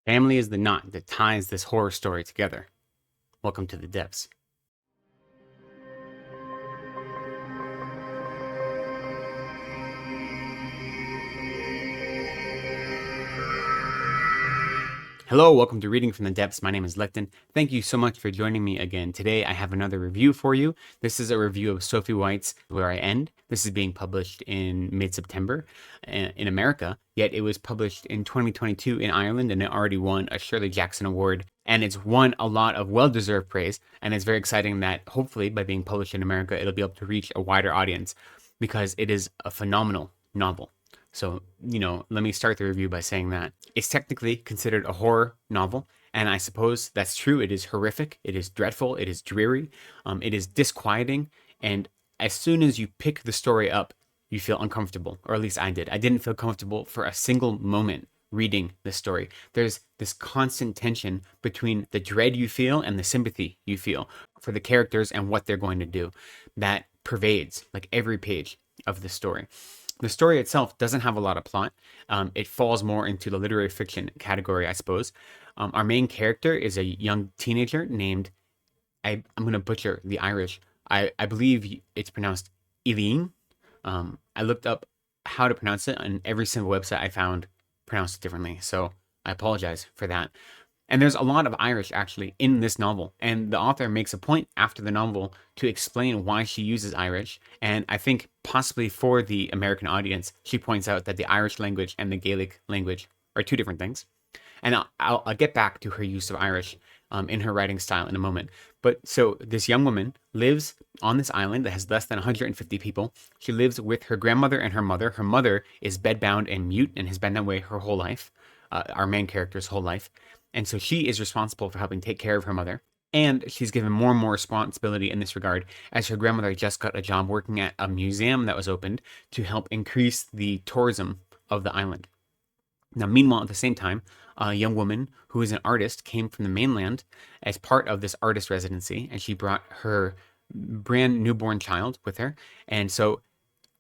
Family is the knot that ties this horror story together. Welcome to the depths. Hello, welcome to Reading from the Depths. My name is Lecton. Thank you so much for joining me again. Today I have another review for you. This is a review of Sophie White's Where I End. This is being published in mid-September in America, yet it was published in 2022 in Ireland, and it already won a Shirley Jackson Award, and it's won a lot of well-deserved praise, and it's very exciting that hopefully by being published in America, it'll be able to reach a wider audience because it is a phenomenal novel. So, let me start the review by saying that it's technically considered a horror novel, and I suppose that's true. It is horrific, it is dreadful, it is dreary, it is disquieting, and as soon as you pick the story up, you feel uncomfortable, or at least I did. I didn't feel comfortable for a single moment reading this story. There's this constant tension between the dread you feel and the sympathy you feel for the characters and what they're going to do that pervades like every page of the story. The story itself doesn't have a lot of plot. It falls more into the literary fiction category, I suppose. Our main character is a young teenager named, I'm going to butcher the Irish. I believe it's pronounced Eileen. I looked up how to pronounce it, and every single website I found pronounced it differently. So I apologize for that. And there's a lot of Irish actually in this novel. And the author makes a point after the novel to explain why she uses Irish. And I think possibly for the American audience, she points out that the Irish language and the Gaelic language are two different things. And I'll get back to her use of Irish in her writing style in a moment. But so this young woman lives on this island that has less than 150 people. She lives with her grandmother and her mother. Her mother is bedbound and mute and has been that way her whole life, our main character's whole life. And so she is responsible for helping take care of her mother. And she's given more and more responsibility in this regard as her grandmother just got a job working at a museum that was opened to help increase the tourism of the island. Now, meanwhile, at the same time, a young woman who is an artist came from the mainland as part of this artist residency, and she brought her brand newborn child with her. And so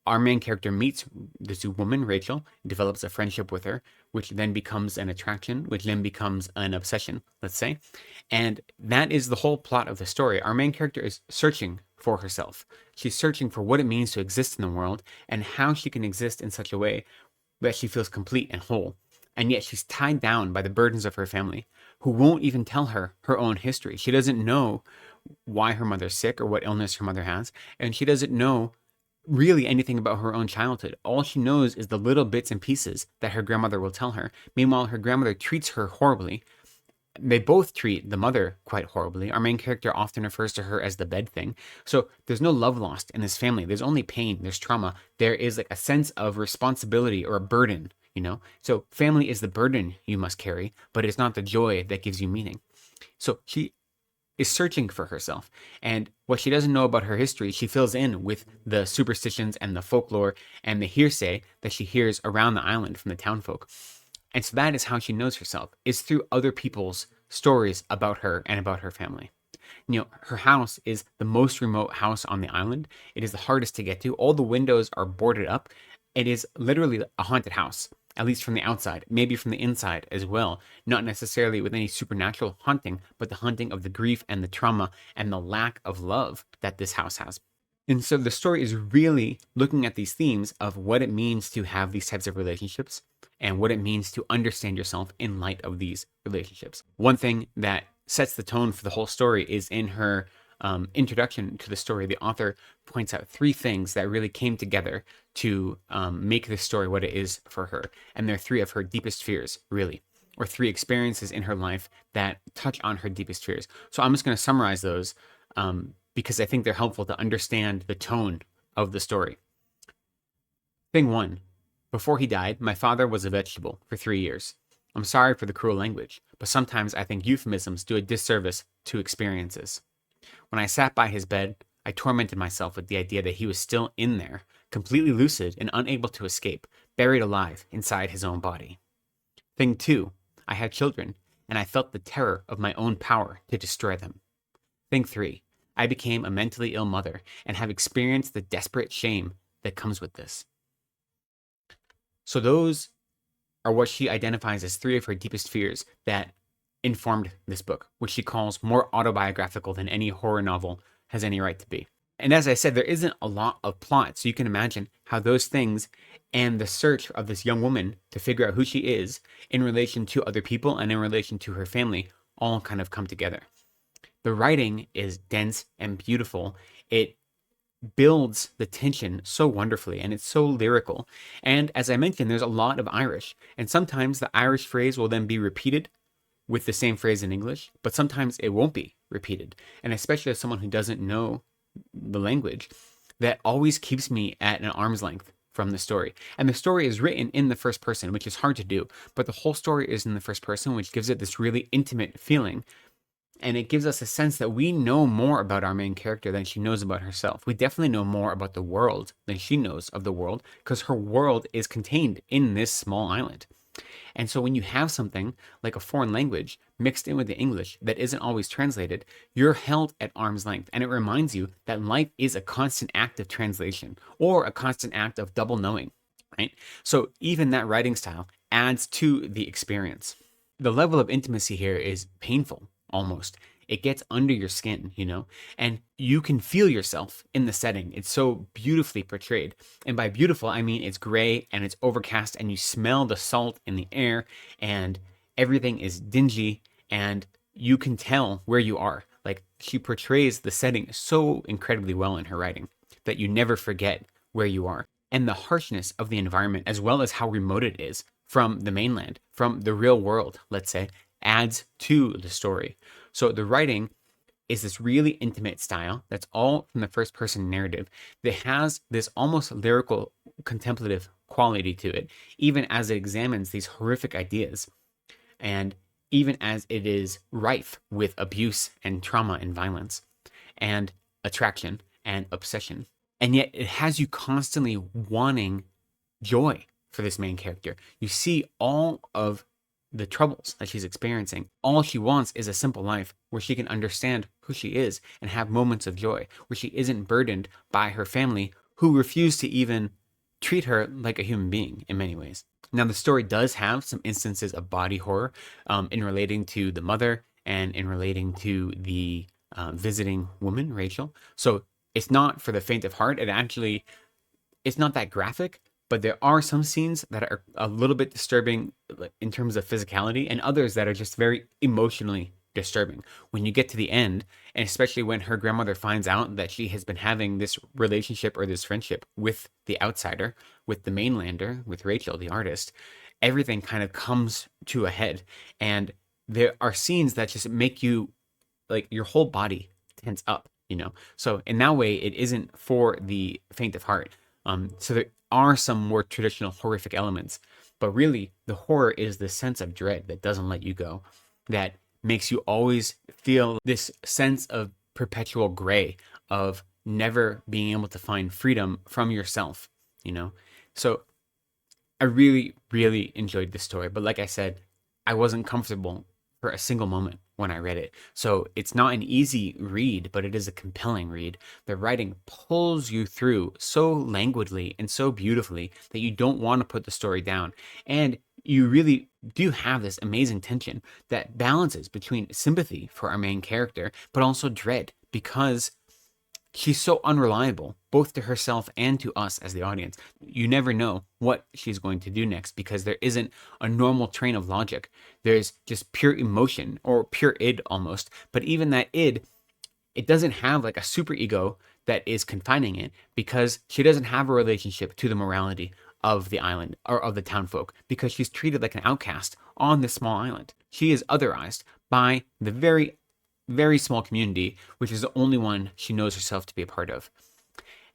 our main character meets this woman, Rachel, develops a friendship with her, which then becomes an attraction, which then becomes an obsession, let's say. And that is the whole plot of the story. Our main character is searching for herself. She's searching for what it means to exist in the world and how she can exist in such a way that she feels complete and whole. And yet she's tied down by the burdens of her family, who won't even tell her her own history. She doesn't know why her mother's sick or what illness her mother has, and she doesn't know really anything about her own childhood. All she knows is the little bits and pieces that her grandmother will tell her. Meanwhile, her grandmother treats her horribly. They both treat the mother quite horribly. Our main character often refers to her as the bed thing. So there's no love lost in this family. There's only pain. There's trauma. There is like a sense of responsibility or a burden, So family is the burden you must carry, but it's not the joy that gives you meaning. So she is searching for herself. And what she doesn't know about her history, she fills in with the superstitions and the folklore and the hearsay that she hears around the island from the townfolk. And so that is how she knows herself, is through other people's stories about her and about her family. Her house is the most remote house on the island. It is the hardest to get to. All the windows are boarded up. It is literally a haunted house, at least from the outside, maybe from the inside as well. Not necessarily with any supernatural haunting, but the haunting of the grief and the trauma and the lack of love that this house has. And so the story is really looking at these themes of what it means to have these types of relationships and what it means to understand yourself in light of these relationships. One thing that sets the tone for the whole story is in her introduction to the story. The author points out three things that really came together to make this story what it is for her. And they're three of her deepest fears, really, or three experiences in her life that touch on her deepest fears. So I'm just going to summarize those because I think they're helpful to understand the tone of the story. Thing one, before he died, my father was a vegetable for 3 years. I'm sorry for the cruel language, but sometimes I think euphemisms do a disservice to experiences. When I sat by his bed, I tormented myself with the idea that he was still in there, completely lucid and unable to escape, buried alive inside his own body. Thing two, I had children, and I felt the terror of my own power to destroy them. Thing three, I became a mentally ill mother and have experienced the desperate shame that comes with this. So those are what she identifies as three of her deepest fears that informed this book, which she calls more autobiographical than any horror novel has any right to be. And as I said, there isn't a lot of plot, so you can imagine how those things and the search of this young woman to figure out who she is in relation to other people and in relation to her family all kind of come together. The writing is dense and beautiful. It builds the tension so wonderfully, and it's so lyrical. And as I mentioned, there's a lot of Irish, and sometimes the Irish phrase will then be repeated with the same phrase in English, but sometimes it won't be repeated. And especially as someone who doesn't know the language, that always keeps me at an arm's length from the story. And the story is written in the first person, which is hard to do, but the whole story is in the first person, which gives it this really intimate feeling. And it gives us a sense that we know more about our main character than she knows about herself. We definitely know more about the world than she knows of the world, because her world is contained in this small island. And so when you have something like a foreign language mixed in with the English that isn't always translated, you're held at arm's length. And it reminds you that life is a constant act of translation or a constant act of double knowing, right? So even that writing style adds to the experience. The level of intimacy here is painful almost. It gets under your skin, and you can feel yourself in the setting. It's so beautifully portrayed. And by beautiful, I mean it's gray and it's overcast and you smell the salt in the air and everything is dingy and you can tell where you are. Like, she portrays the setting so incredibly well in her writing that you never forget where you are. And the harshness of the environment, as well as how remote it is from the mainland, from the real world, let's say, adds to the story. So the writing is this really intimate style that's all from the first person narrative that has this almost lyrical contemplative quality to it, even as it examines these horrific ideas and even as it is rife with abuse and trauma and violence and attraction and obsession. And yet it has you constantly wanting joy for this main character. You see all of the troubles that she's experiencing. All she wants is a simple life where she can understand who she is and have moments of joy, where she isn't burdened by her family who refuse to even treat her like a human being in many ways. Now, the story does have some instances of body horror in relating to the mother and in relating to the visiting woman, Rachel. So it's not for the faint of heart. It's not that graphic, but there are some scenes that are a little bit disturbing in terms of physicality and others that are just very emotionally disturbing. When you get to the end, and especially when her grandmother finds out that she has been having this relationship or this friendship with the outsider, with the mainlander, with Rachel, the artist, everything kind of comes to a head. And there are scenes that just make you, like, your whole body tense up, So in that way, it isn't for the faint of heart. So there are some more traditional horrific elements, but really the horror is the sense of dread that doesn't let you go, that makes you always feel this sense of perpetual gray, of never being able to find freedom from yourself, So I really, really enjoyed this story, but like I said, I wasn't comfortable for a single moment when I read it. So it's not an easy read, but it is a compelling read. The writing pulls you through so languidly and so beautifully that you don't want to put the story down. And you really do have this amazing tension that balances between sympathy for our main character, but also dread, because she's so unreliable, both to herself and to us as the audience. You never know what she's going to do next because there isn't a normal train of logic. There's just pure emotion, or pure id almost. But even that id, it doesn't have like a super ego that is confining it, because she doesn't have a relationship to the morality of the island or of the townfolk, because she's treated like an outcast on this small island. She is otherized by the very, very small community, which is the only one she knows herself to be a part of.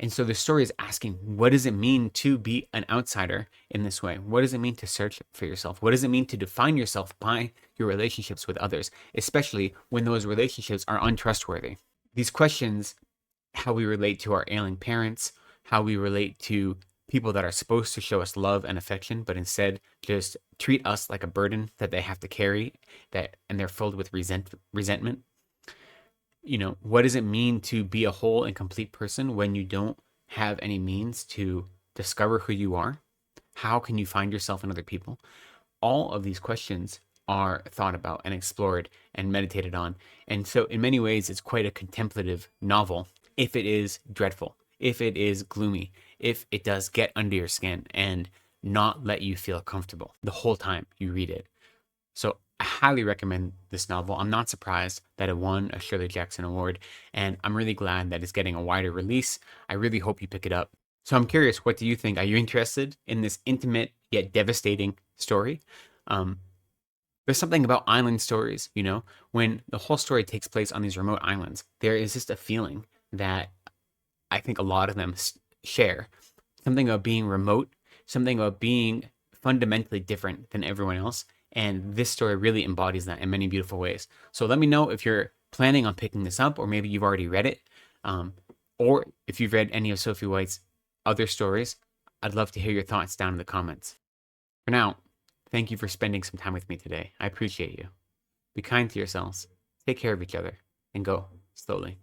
And so the story is asking, what does it mean to be an outsider in this way? What does it mean to search for yourself? What does it mean to define yourself by your relationships with others, especially when those relationships are untrustworthy? These questions, how we relate to our ailing parents, how we relate to people that are supposed to show us love and affection, but instead just treat us like a burden that they have to carry, and they're filled with resentment. What does it mean to be a whole and complete person when you don't have any means to discover who you are? How can you find yourself in other people? all of these questions are thought about and explored and meditated on. And so, in many ways, it's quite a contemplative novel if it is dreadful, if it is gloomy, if it does get under your skin and not let you feel comfortable the whole time you read it. So I highly recommend this novel. I'm not surprised that it won a Shirley Jackson Award, and I'm really glad that it's getting a wider release. I really hope you pick it up. So I'm curious, what do you think? Are you interested in this intimate yet devastating story? There's something about island stories, when the whole story takes place on these remote islands, there is just a feeling that I think a lot of them share. Something about being remote, something about being fundamentally different than everyone else. And this story really embodies that in many beautiful ways. So let me know if you're planning on picking this up, or maybe you've already read it, or if you've read any of Sophie White's other stories. I'd love to hear your thoughts down in the comments. For now, thank you for spending some time with me today. I appreciate you. Be kind to yourselves, take care of each other, and go slowly.